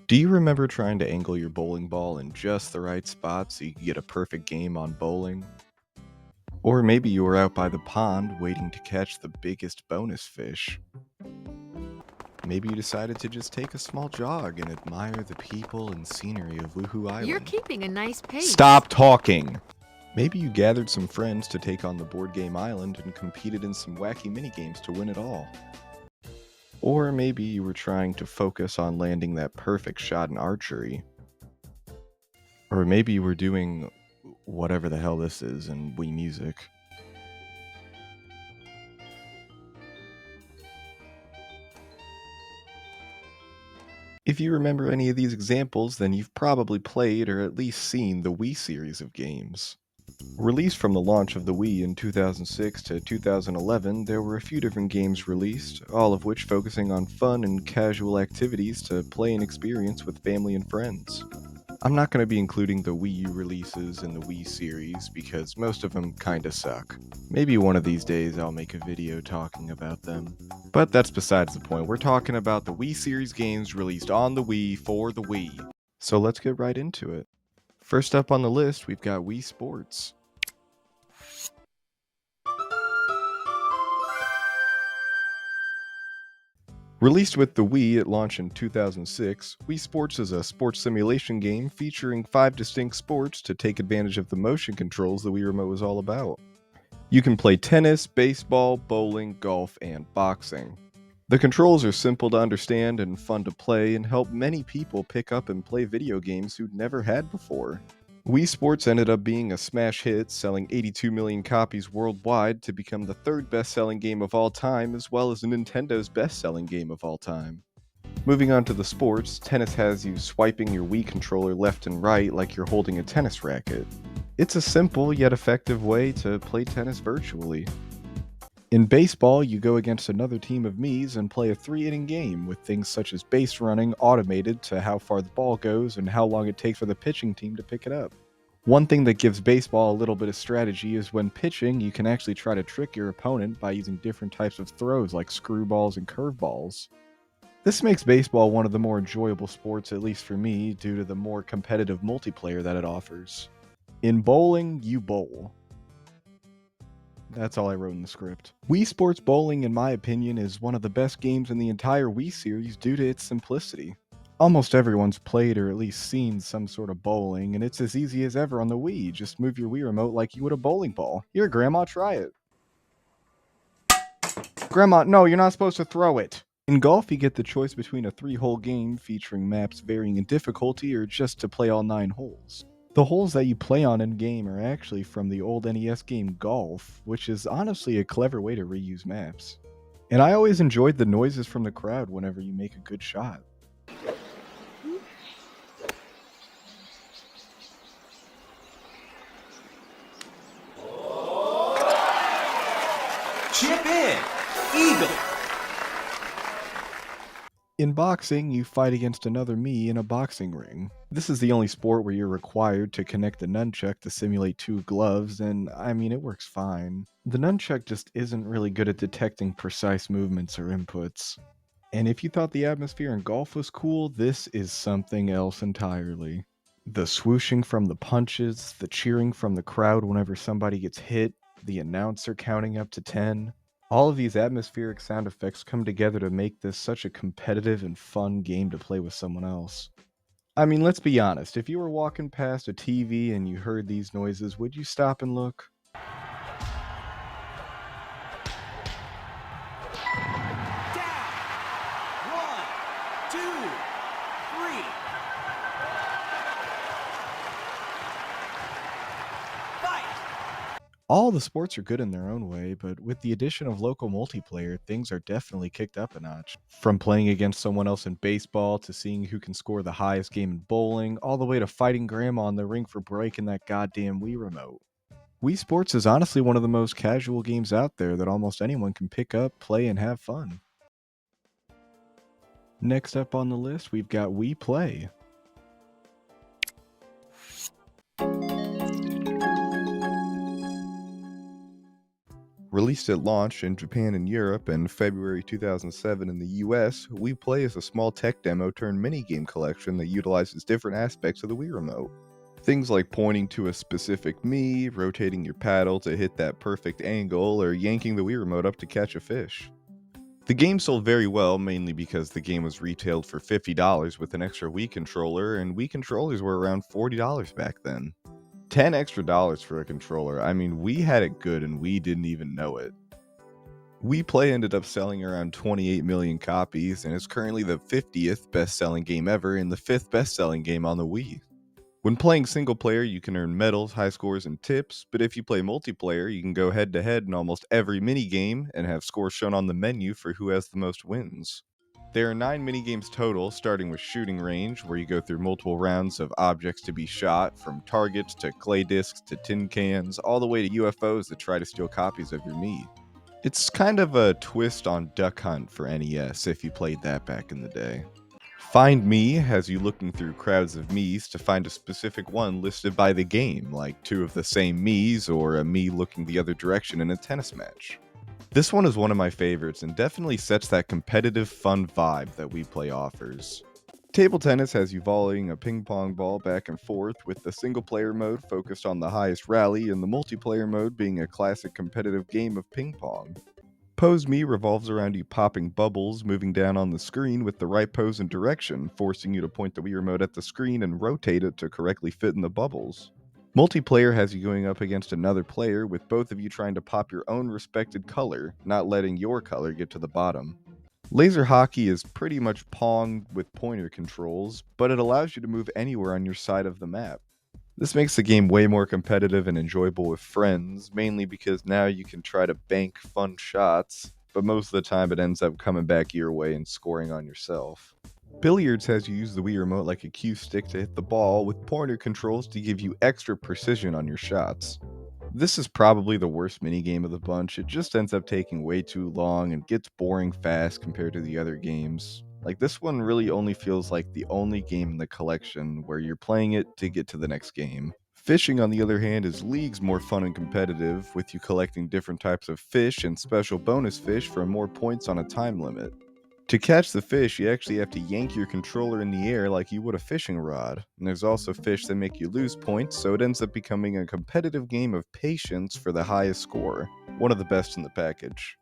Do you remember trying to angle your bowling ball in just the right spot so you could get a perfect game on bowling? Or maybe you were out by the pond waiting to catch the biggest bonus fish. Maybe you decided to just take a small jog and admire the people and scenery of Woohoo You're Island. keeping a nice pace. Stop talking! Maybe you gathered some friends to take on the board game island and competed in some wacky minigames to win it all. Or maybe you were trying to focus on landing that perfect shot in archery. Or maybe you were doing whatever the hell this is in Wii Music. If you remember any of these examples, then you've probably played or at least seen the Wii series of games. Released from the launch of the Wii in 2006 to 2011, there were a few different games released, all of which focusing on fun and casual activities to play and experience with family and friends. I'm not going to be including the Wii U releases in the Wii series because most of them kinda suck. Maybe one of these days I'll make a video talking about them. But that's besides the point. We're talking about the Wii series games released on the Wii for the Wii. So let's get right into it. First up on the list, we've got Wii Sports. Released with the Wii at launch in 2006, Wii Sports is a sports simulation game featuring 5 distinct sports to take advantage of the motion controls the Wii Remote was all about. You can play tennis, baseball, bowling, golf, and boxing. The controls are simple to understand and fun to play and help many people pick up and play video games who'd never had before. Wii Sports ended up being a smash hit, selling 82 million copies worldwide to become the third best-selling game of all time, as well as Nintendo's best-selling game of all time. Moving on to the sports, tennis has you swiping your Wii controller left and right like you're holding a tennis racket. It's a simple yet effective way to play tennis virtually. In baseball, you go against another team of Miis and play a 3-inning game with things such as base running automated to how far the ball goes and how long it takes for the pitching team to pick it up. One thing that gives baseball a little bit of strategy is when pitching, you can actually try to trick your opponent by using different types of throws like screwballs and curveballs. This makes baseball one of the more enjoyable sports, at least for me, due to the more competitive multiplayer that it offers. In bowling, you bowl. That's all I wrote in the script. Wii Sports Bowling, in my opinion, is one of the best games in the entire Wii series due to its simplicity. Almost everyone's played or at least seen some sort of bowling, and it's as easy as ever on the Wii. Just move your Wii remote like you would a bowling ball. Here, Grandma, try it. Grandma, no, you're not supposed to throw it. In golf, you get the choice between a 3-hole game featuring maps varying in difficulty or just to play all 9 holes. The holes that you play on in-game are actually from the old NES game Golf, which is honestly a clever way to reuse maps. And I always enjoyed the noises from the crowd whenever you make a good shot. Chip in! Eagle! In boxing, you fight against another Mii in a boxing ring. This is the only sport where you're required to connect the nunchuck to simulate 2 gloves, and I mean, it works fine. The nunchuck just isn't really good at detecting precise movements or inputs. And if you thought the atmosphere in golf was cool, this is something else entirely. The swooshing from the punches, the cheering from the crowd whenever somebody gets hit, the announcer counting up to 10. All of these atmospheric sound effects come together to make this such a competitive and fun game to play with someone else. I mean, let's be honest, if you were walking past a TV and you heard these noises, would you stop and look? All the sports are good in their own way, but with the addition of local multiplayer, things are definitely kicked up a notch. From playing against someone else in baseball, to seeing who can score the highest game in bowling, all the way to fighting grandma in the ring for breaking that goddamn Wii remote. Wii Sports is honestly one of the most casual games out there that almost anyone can pick up, play, and have fun. Next up on the list, we've got Wii Play. Released at launch in Japan and Europe and February 2007 in the US, Wii Play is a small tech demo turned minigame collection that utilizes different aspects of the Wii Remote. Things like pointing to a specific Mii, rotating your paddle to hit that perfect angle, or yanking the Wii Remote up to catch a fish. The game sold very well, mainly because the game was retailed for $50 with an extra Wii controller, and Wii controllers were around $40 back then. $10 extra for a controller. I mean, we had it good and we didn't even know it. Wii Play ended up selling around 28 million copies and is currently the 50th best-selling game ever and the 5th best-selling game on the Wii. When playing single player, you can earn medals, high scores, and tips, but if you play multiplayer, you can go head-to-head in almost every minigame and have scores shown on the menu for who has the most wins. There are 9 minigames total, starting with Shooting Range, where you go through multiple rounds of objects to be shot, from targets to clay discs to tin cans, all the way to UFOs that try to steal copies of your Mii. It's kind of a twist on Duck Hunt for NES if you played that back in the day. Find Me has you looking through crowds of Miis to find a specific one listed by the game, like 2 of the same Miis or a Mii looking the other direction in a tennis match. This one is one of my favorites and definitely sets that competitive fun vibe that Wii Play offers. Table tennis has you volleying a ping pong ball back and forth, with the single player mode focused on the highest rally and the multiplayer mode being a classic competitive game of ping pong. Pose Me revolves around you popping bubbles, moving down on the screen with the right pose and direction, forcing you to point the Wii Remote at the screen and rotate it to correctly fit in the bubbles. Multiplayer has you going up against another player, with both of you trying to pop your own respected color, not letting your color get to the bottom. Laser hockey is pretty much Pong with pointer controls, but it allows you to move anywhere on your side of the map. This makes the game way more competitive and enjoyable with friends, mainly because now you can try to bank fun shots, but most of the time it ends up coming back your way and scoring on yourself. Billiards has you use the Wii Remote like a cue stick to hit the ball, with pointer controls to give you extra precision on your shots. This is probably the worst minigame of the bunch. It just ends up taking way too long and gets boring fast compared to the other games. Like, this one really only feels like the only game in the collection where you're playing it to get to the next game. Fishing, on the other hand, is leagues more fun and competitive, with you collecting different types of fish and special bonus fish for more points on a time limit. To catch the fish, you actually have to yank your controller in the air like you would a fishing rod. And there's also fish that make you lose points, so it ends up becoming a competitive game of patience for the highest score. One of the best in the package.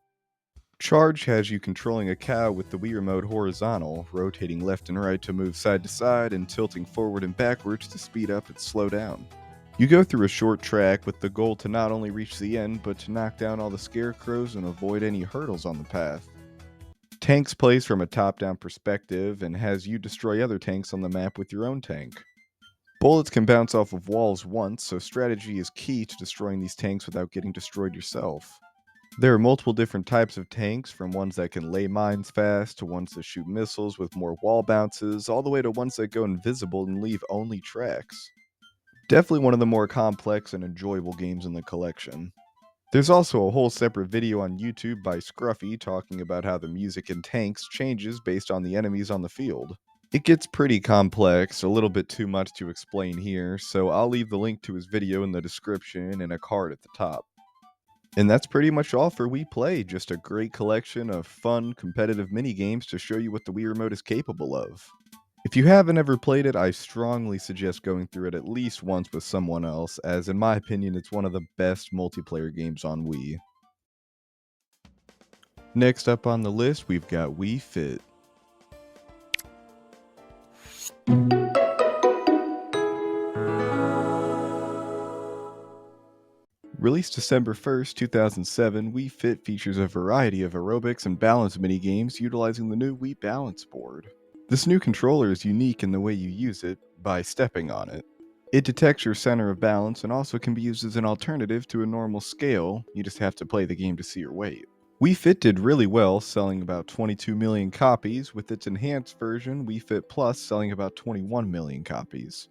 Charge has you controlling a cow with the Wii Remote horizontal, rotating left and right to move side to side, and tilting forward and backwards to speed up and slow down. You go through a short track with the goal to not only reach the end, but to knock down all the scarecrows and avoid any hurdles on the path. Tanks plays from a top-down perspective and has you destroy other tanks on the map with your own tank. Bullets can bounce off of walls once, so strategy is key to destroying these tanks without getting destroyed yourself. There are multiple different types of tanks, from ones that can lay mines fast, to ones that shoot missiles with more wall bounces, all the way to ones that go invisible and leave only tracks. Definitely one of the more complex and enjoyable games in the collection. There's also a whole separate video on YouTube by Scruffy talking about how the music in Tanks changes based on the enemies on the field. It gets pretty complex, a little bit too much to explain here, so I'll leave the link to his video in the description and a card at the top. And that's pretty much all for Wii Play, just a great collection of fun, competitive minigames to show you what the Wii Remote is capable of. If you haven't ever played it, I strongly suggest going through it at least once with someone else, as in my opinion it's one of the best multiplayer games on Wii. Next up on the list, we've got Wii Fit. Released December 1st, 2007, Wii Fit features a variety of aerobics and balance minigames utilizing the new Wii Balance Board. This new controller is unique in the way you use it, by stepping on it. It detects your center of balance and also can be used as an alternative to a normal scale. You just have to play the game to see your weight. Wii Fit did really well, selling about 22 million copies, with its enhanced version, Wii Fit Plus, selling about 21 million copies.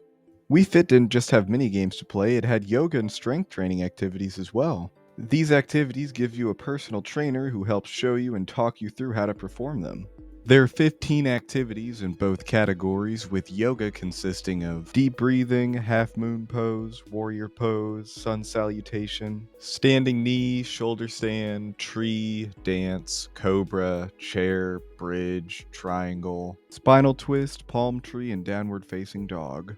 Wii Fit didn't just have minigames to play, it had yoga and strength training activities as well. These activities give you a personal trainer who helps show you and talk you through how to perform them. There are 15 activities in both categories, with yoga consisting of deep breathing, half moon pose, warrior pose, sun salutation, standing knee, shoulder stand, tree, dance, cobra, chair, bridge, triangle, spinal twist, palm tree, and downward facing dog.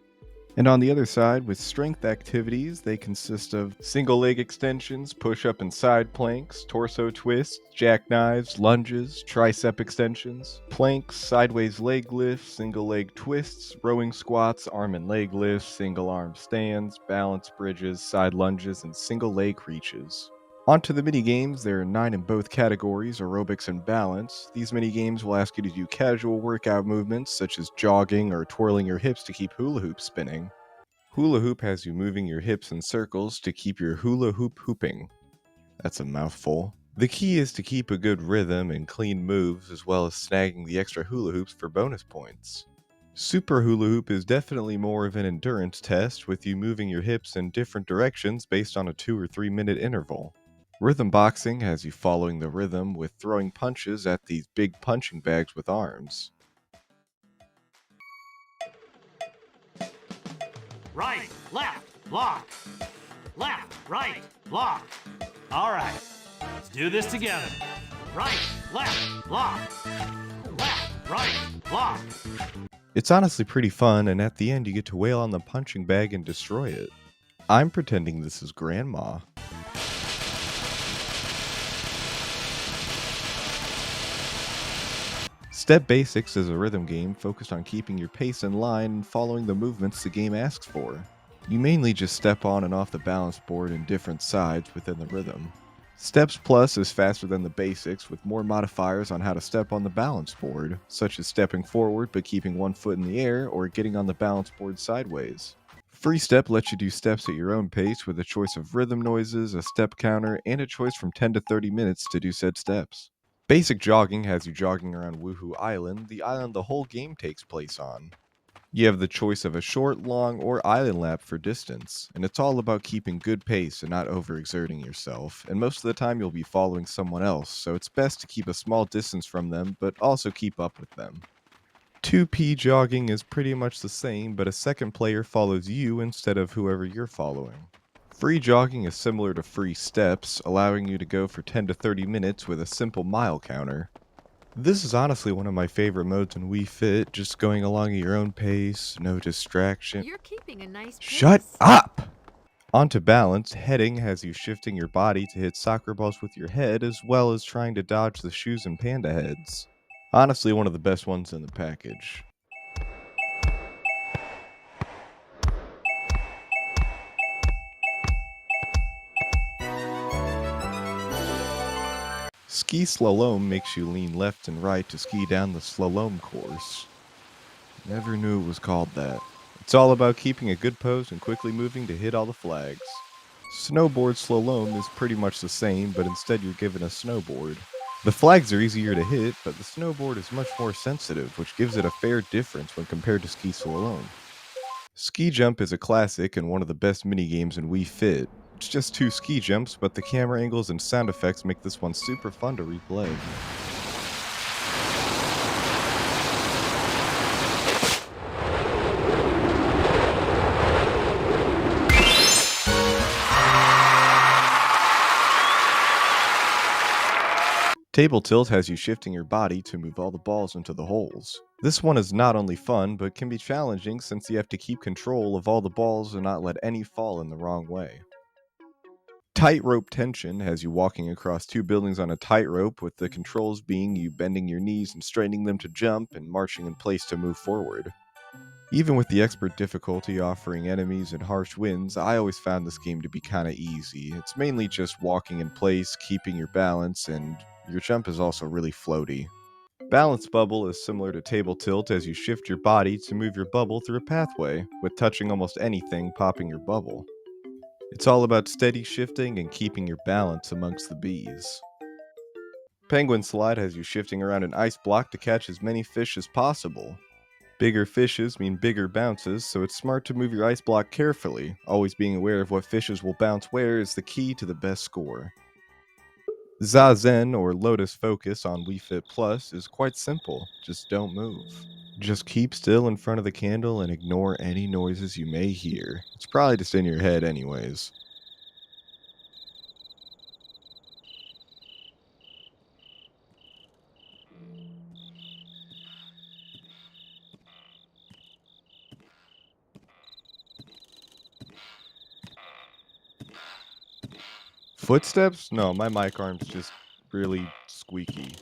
And on the other side, with strength activities, they consist of single leg extensions, push up and side planks, torso twists, jackknives, lunges, tricep extensions, planks, sideways leg lifts, single leg twists, rowing squats, arm and leg lifts, single arm stands, balance bridges, side lunges, and single leg reaches. Onto the mini-games, there are 9 in both categories, aerobics and balance. These mini-games will ask you to do casual workout movements such as jogging or twirling your hips to keep hula hoop spinning. Hula hoop has you moving your hips in circles to keep your hula hoop hooping. That's a mouthful. The key is to keep a good rhythm and clean moves, as well as snagging the extra hula hoops for bonus points. Super hula hoop is definitely more of an endurance test, with you moving your hips in different directions based on a 2 or 3 minute interval. Rhythm boxing has you following the rhythm with throwing punches at these big punching bags with arms. Right, left, block. Left, right, block. All right, let's do this together. Right, left, block. Left, right, block. It's honestly pretty fun, and at the end you get to wail on the punching bag and destroy it. I'm pretending this is Grandma. Step Basics is a rhythm game focused on keeping your pace in line and following the movements the game asks for. You mainly just step on and off the balance board in different sides within the rhythm. Steps Plus is faster than the basics, with more modifiers on how to step on the balance board, such as stepping forward but keeping one foot in the air or getting on the balance board sideways. Free Step lets you do steps at your own pace with a choice of rhythm noises, a step counter, and a choice from 10 to 30 minutes to do said steps. Basic Jogging has you jogging around Woohoo Island, the island the whole game takes place on. You have the choice of a short, long, or island lap for distance, and it's all about keeping good pace and not overexerting yourself, and most of the time you'll be following someone else, so it's best to keep a small distance from them, but also keep up with them. 2P jogging is pretty much the same, but a second player follows you instead of whoever you're following. Free jogging is similar to free steps, allowing you to go for 10 to 30 minutes with a simple mile counter. This is honestly one of my favorite modes in Wii Fit, just going along at your own pace, no distraction. You're keeping a nice Shut pace. up! Onto balance, heading has you shifting your body to hit soccer balls with your head, as well as trying to dodge the shoes and panda heads. Honestly, one of the best ones in the package. Ski Slalom makes you lean left and right to ski down the slalom course. Never knew it was called that. It's all about keeping a good pose and quickly moving to hit all the flags. Snowboard Slalom is pretty much the same, but instead you're given a snowboard. The flags are easier to hit, but the snowboard is much more sensitive, which gives it a fair difference when compared to Ski Slalom. Ski Jump is a classic and one of the best minigames in Wii Fit. It's just 2 ski jumps, but the camera angles and sound effects make this one super fun to replay. Table Tilt has you shifting your body to move all the balls into the holes. This one is not only fun, but can be challenging since you have to keep control of all the balls and not let any fall in the wrong way. Tightrope Tension has you walking across 2 buildings on a tightrope, with the controls being you bending your knees and straightening them to jump and marching in place to move forward. Even with the expert difficulty offering enemies and harsh winds, I always found this game to be kinda easy. It's mainly just walking in place, keeping your balance, and your jump is also really floaty. Balance Bubble is similar to Table Tilt as you shift your body to move your bubble through a pathway, with touching almost anything popping your bubble. It's all about steady shifting and keeping your balance amongst the bees. Penguin Slide has you shifting around an ice block to catch as many fish as possible. Bigger fishes mean bigger bounces, so it's smart to move your ice block carefully. Always being aware of what fishes will bounce where is the key to the best score. Zazen or Lotus Focus on Wii Fit Plus is quite simple, just don't move. Just keep still in front of the candle and ignore any noises you may hear. It's probably just in your head anyways. Footsteps? No, my mic arm's just really squeaky.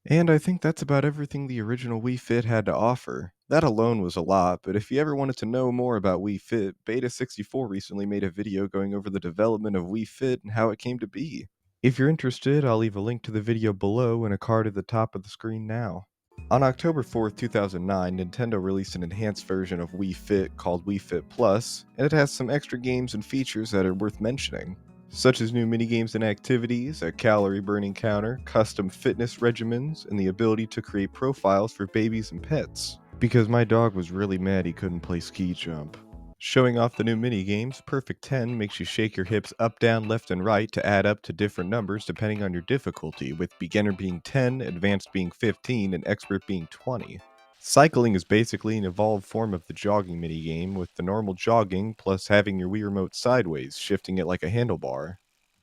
And I think that's about everything the original Wii Fit had to offer. That alone was a lot, but if you ever wanted to know more about Wii Fit, Beta64 recently made a video going over the development of Wii Fit and how it came to be. If you're interested, I'll leave a link to the video below and a card at the top of the screen now. On October 4th, 2009, Nintendo released an enhanced version of Wii Fit called Wii Fit Plus, and it has some extra games and features that are worth mentioning, such as new minigames and activities, a calorie burning counter, custom fitness regimens, and the ability to create profiles for babies and pets. Because my dog was really mad he couldn't play ski jump. Showing off the new minigames, Perfect 10 makes you shake your hips up, down, left, and right to add up to different numbers depending on your difficulty, with beginner being 10, advanced being 15, and expert being 20. Cycling is basically an evolved form of the jogging minigame, with the normal jogging plus having your Wii Remote sideways, shifting it like a handlebar.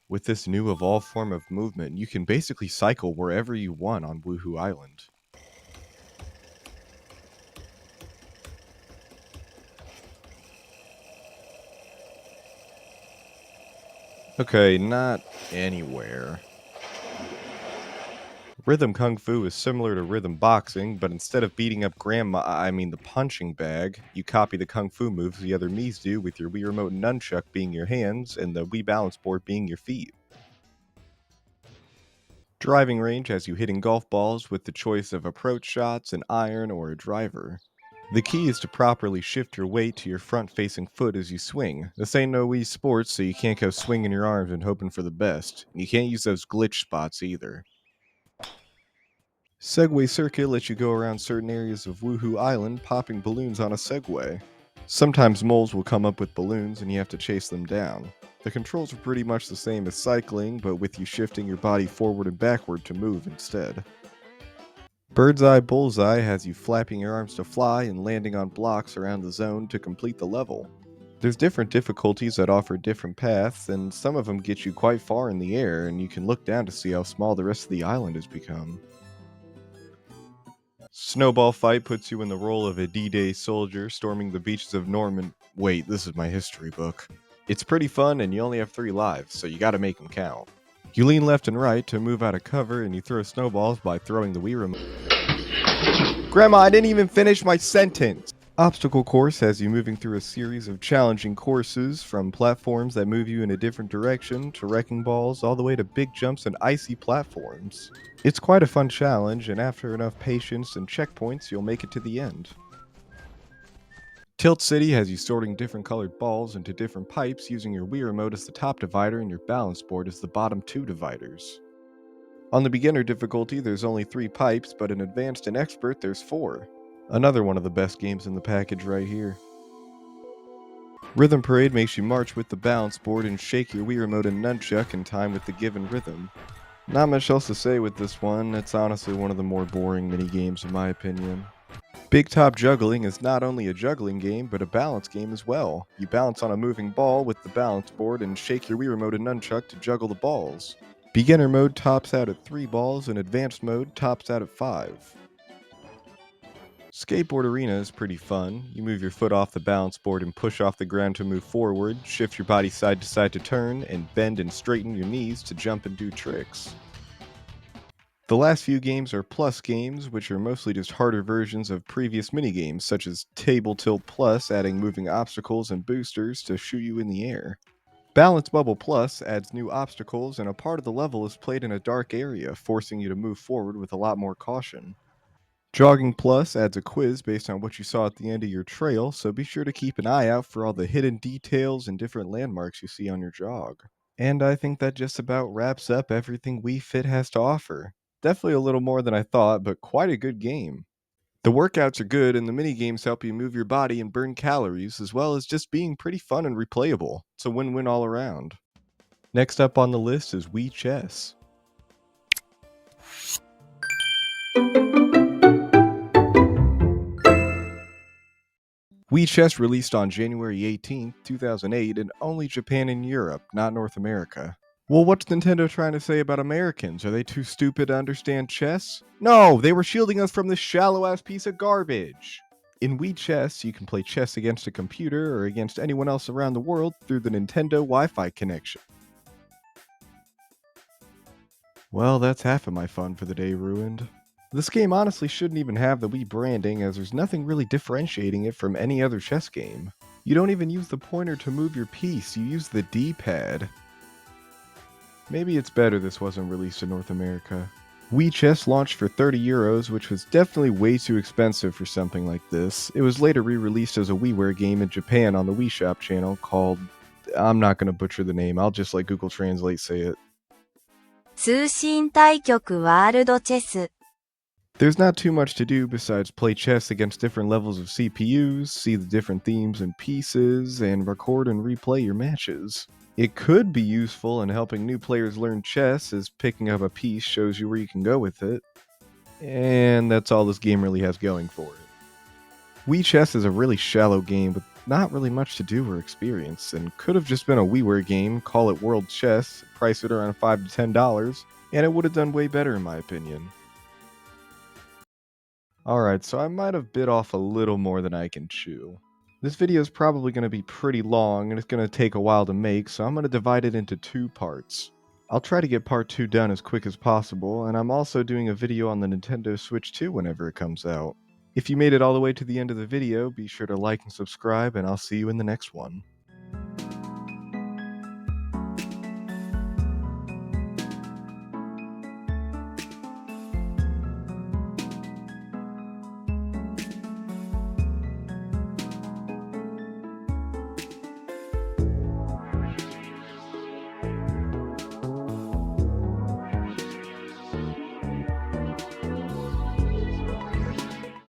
With this new evolved form of movement, you can basically cycle wherever you want on Woohoo Island. Okay, not anywhere. Rhythm Kung Fu is similar to rhythm boxing, but instead of beating up the punching bag, you copy the Kung Fu moves the other Miis do, with your Wii Remote nunchuck being your hands and the Wii Balance Board being your feet. Driving range has you hitting golf balls with the choice of approach shots, an iron, or a driver. The key is to properly shift your weight to your front-facing foot as you swing. This ain't no Wii Sports, so you can't go swinging your arms and hoping for the best. You can't use those glitch spots either. Segway Circuit lets you go around certain areas of Woohoo Island popping balloons on a Segway. Sometimes moles will come up with balloons and you have to chase them down. The controls are pretty much the same as cycling, but with you shifting your body forward and backward to move instead. Bird's Eye Bullseye has you flapping your arms to fly and landing on blocks around the zone to complete the level. There's different difficulties that offer different paths, and some of them get you quite far in the air, and you can look down to see how small the rest of the island has become. Snowball Fight puts you in the role of a D-Day soldier storming the beaches of Normandy. Wait, this is my history book. It's pretty fun, and you only have 3 lives, so you gotta make them count. You lean left and right to move out of cover, and you throw snowballs by throwing the Wii Remote. Grandma, I didn't even finish my sentence! Obstacle Course has you moving through a series of challenging courses, from platforms that move you in a different direction, to wrecking balls, all the way to big jumps and icy platforms. It's quite a fun challenge, and after enough patience and checkpoints, you'll make it to the end. Tilt City has you sorting different colored balls into different pipes using your Wii Remote as the top divider and your balance board as the bottom 2 dividers. On the beginner difficulty, there's only 3 pipes, but in advanced and expert, there's 4. Another one of the best games in the package right here. Rhythm Parade makes you march with the balance board and shake your Wii Remote and nunchuck in time with the given rhythm. Not much else to say with this one, it's honestly one of the more boring mini-games in my opinion. Big Top Juggling is not only a juggling game, but a balance game as well. You balance on a moving ball with the balance board and shake your Wii Remote and nunchuck to juggle the balls. Beginner mode tops out at 3 balls and advanced mode tops out at 5. Skateboard Arena is pretty fun. You move your foot off the balance board and push off the ground to move forward, shift your body side to side to turn, and bend and straighten your knees to jump and do tricks. The last few games are Plus games, which are mostly just harder versions of previous minigames, such as Table Tilt Plus, adding moving obstacles and boosters to shoot you in the air. Balance Bubble Plus adds new obstacles, and a part of the level is played in a dark area, forcing you to move forward with a lot more caution. Jogging Plus adds a quiz based on what you saw at the end of your trail, so be sure to keep an eye out for all the hidden details and different landmarks you see on your jog. And I think that just about wraps up everything Wii Fit has to offer. Definitely a little more than I thought, but quite a good game. The workouts are good, and the mini games help you move your body and burn calories, as well as just being pretty fun and replayable. It's a win-win all around. Next up on the list is Wii Chess. Wii Chess released on January 18th, 2008 in only Japan and Europe, not North America. Well, what's Nintendo trying to say about Americans? Are they too stupid to understand chess? No, they were shielding us from this shallow-ass piece of garbage! In Wii Chess, you can play chess against a computer or against anyone else around the world through the Nintendo Wi-Fi connection. Well, that's half of my fun for the day ruined. This game honestly shouldn't even have the Wii branding, as there's nothing really differentiating it from any other chess game. You don't even use the pointer to move your piece, you use the D-pad. Maybe it's better this wasn't released in North America. Wii Chess launched for €30, which was definitely way too expensive for something like this. It was later re-released as a WiiWare game in Japan on the Wii Shop channel called... I'm not gonna butcher the name, I'll just let Google Translate say it. 通信対局ワールドチェス There's not too much to do besides play chess against different levels of CPUs, see the different themes and pieces, and record and replay your matches. It could be useful in helping new players learn chess, as picking up a piece shows you where you can go with it. And that's all this game really has going for it. Wii Chess is a really shallow game with not really much to do or experience, and could have just been a WiiWare game, call it World Chess, price it around $5 to $10, and it would have done way better in my opinion. Alright, so I might have bit off a little more than I can chew. This video is probably going to be pretty long and it's going to take a while to make, so I'm going to divide it into 2 parts. I'll try to get part 2 done as quick as possible, and I'm also doing a video on the Nintendo Switch 2 whenever it comes out. If you made it all the way to the end of the video, be sure to like and subscribe, and I'll see you in the next one.